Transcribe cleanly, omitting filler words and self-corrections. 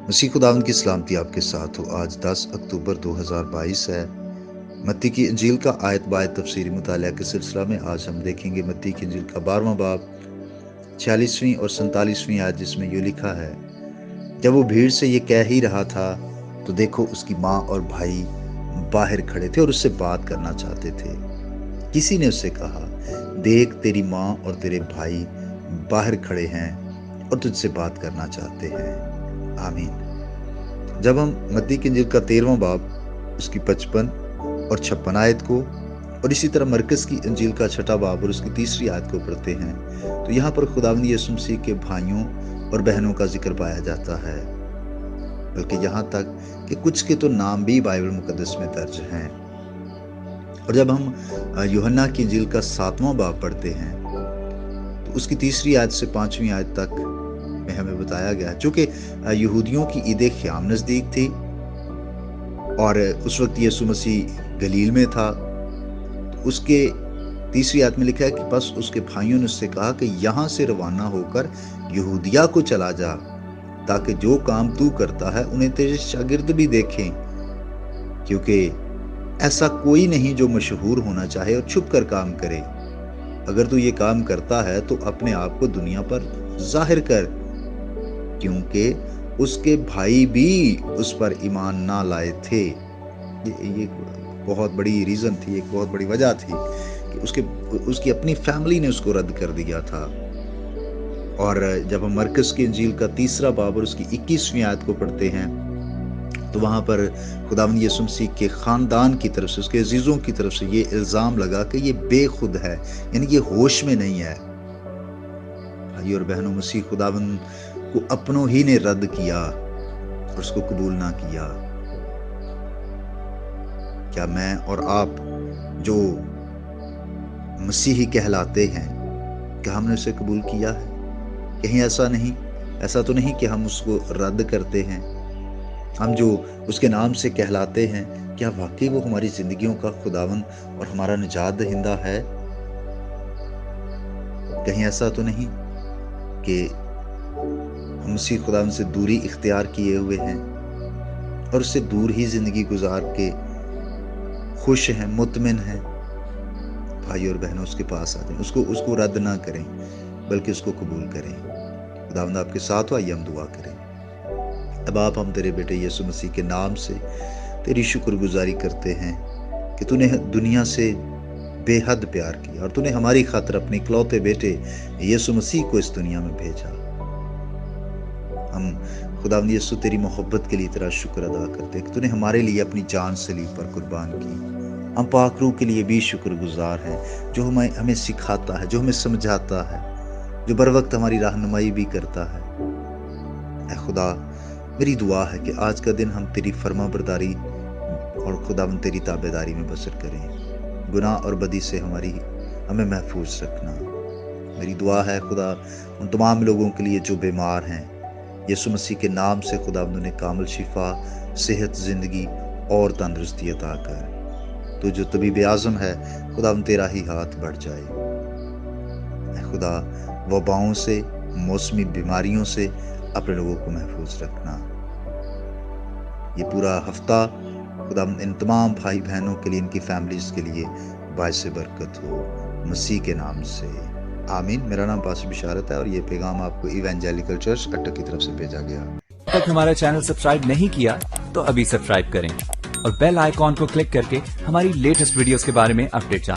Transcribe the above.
مسیح خداوند کی سلامتی آپ کے ساتھ ہو۔ آج 10 اکتوبر 2022 ہے۔ متی کی انجیل کا آیت بائت تفسیری مطالعہ کے سلسلہ میں آج ہم دیکھیں گے متی کی انجیل کا 12واں باب 46ویں اور 47ویں آیت، جس میں یہ لکھا ہے: جب وہ بھیڑ سے یہ کہہ ہی رہا تھا تو دیکھو اس کی ماں اور بھائی باہر کھڑے تھے اور اس سے بات کرنا چاہتے تھے۔ کسی نے اس سے کہا، دیکھ تیری ماں اور تیرے بھائی باہر کھڑے ہیں اور تجھ سے بات کرنا چاہتے ہیں۔ آمین۔ جب ہم متی کی انجیل کا 13واں باب اس کی 55 اور 56 آیت کو اور اسی طرح مرکز کی انجیل کا 6واں باب اور اس کی 3 آیت کو پڑھتے ہیں تو یہاں پر خداوند یسوع مسیح کے بھائیوں اور بہنوں کا ذکر پایا جاتا ہے، بلکہ یہاں تک کہ کچھ کے تو نام بھی بائبل مقدس میں درج ہیں۔ اور جب ہم یوحنا کی انجیل کا 7واں باب پڑھتے ہیں تو اس کی 3 آیت سے 5ویں آیت تک میں ہمیں بتایا گیا ہے، چونکہ یہودیوں کی عید خیام نزدیک تھی اور اس وقت یسوع مسیح گلیل میں تھا، تو اس کے 3 آیت میں لکھا ہے کہ بس اس کے بھائیوں نے اس سے کہا کہ یہاں سے روانہ ہو کر یہودیہ کو چلا جا، تاکہ جو کام تو کرتا ہے انہیں تیرے شاگرد بھی دیکھیں، کیونکہ ایسا کوئی نہیں جو مشہور ہونا چاہے اور چھپ کر کام کرے۔ اگر تو یہ کام کرتا ہے تو اپنے آپ کو دنیا پر ظاہر کر، کیونکہ اس کے بھائی بھی اس پر ایمان نہ لائے تھے۔ یہ بہت بڑی ریزن تھی، ایک بہت بڑی وجہ تھی کہ اس کی اپنی فیملی نے اس کو رد کر دیا تھا۔ اور جب ہم مرکز کی انجیل کا 3 باب اور اس کی 21ویں آیت کو پڑھتے ہیں تو وہاں پر خداوند یسوع مسیح کے خاندان کی طرف سے، اس کے عزیزوں کی طرف سے یہ الزام لگا کہ یہ بے خود ہے، یعنی یہ ہوش میں نہیں ہے۔ بھائی اور بہنوں، مسیح خداوند کو اپنوں ہی نے رد کیا اور اس کو قبول نہ کیا۔ کیا میں اور آپ جو مسیحی کہلاتے ہیں، کیا ہم نے اسے قبول کیا ہے؟ کہیں ایسا تو نہیں کہ ہم اس کو رد کرتے ہیں۔ ہم جو اس کے نام سے کہلاتے ہیں، کیا واقعی وہ ہماری زندگیوں کا خداوند اور ہمارا نجات دہندہ ہے؟ کہیں ایسا تو نہیں کہ ہم مسیح خداوند سے دوری اختیار کیے ہوئے ہیں اور اس سے دور ہی زندگی گزار کے خوش ہیں، مطمئن ہیں؟ بھائی اور بہنوں، اس کے پاس آ جائیں، اس کو رد نہ کریں بلکہ اس کو قبول کریں۔ خداوند آپ کے ساتھ ہو، آئیے ہم دعا کریں۔ اب آپ ہم تیرے بیٹے یسوع مسیح کے نام سے تیری شکر گزاری کرتے ہیں کہ تو نے دنیا سے بے حد پیار کیا اور تو نے ہماری خاطر اپنے اکلوتے بیٹے یسوع مسیح کو اس دنیا میں بھیجا۔ ہم خداوند یسوع تیری محبت کے لیے تیرا شکر ادا کرتے ہیں کہ تو نے ہمارے لیے اپنی جان صلیب پر قربان کی۔ ہم پاک روح کے لیے بھی شکر گزار ہیں، جو ہمیں سکھاتا ہے، جو ہمیں سمجھاتا ہے، جو بر وقت ہماری رہنمائی بھی کرتا ہے۔ اے خدا، میری دعا ہے کہ آج کا دن ہم تیری فرما برداری اور خداوند تیری تابعداری میں بسر کریں۔ گناہ اور بدی سے ہمیں محفوظ رکھنا۔ میری دعا ہے خدا، ان تمام لوگوں کے لیے جو بیمار ہیں، یسوع مسیح کے نام سے خداوند انہیں کامل شفا، صحت، زندگی اور تندرستی عطا کر۔ تو جو طبیب اعظم ہے، خداوند تیرا ہی ہاتھ بڑھ جائے۔ اے خدا، وباؤں سے، موسمی بیماریوں سے اپنے لوگوں کو محفوظ رکھنا۔ یہ پورا ہفتہ خداوند ان تمام بھائی بہنوں کے لیے، ان کی فیملیز کے لیے باعث برکت ہو، مسیح کے نام سے آمین۔ میرا نام پاسٹر بشارت ہے اور یہ پیغام آپ کو ایوانجیلیکل چرچ اٹک کی طرف سے بھیجا گیا۔ اب تک ہمارا چینل سبسکرائب نہیں کیا تو ابھی سبسکرائب کریں اور بیل آئیکن کو کلک کر کے ہماری لیٹسٹ ویڈیوز کے بارے میں اپڈیٹ جانیں۔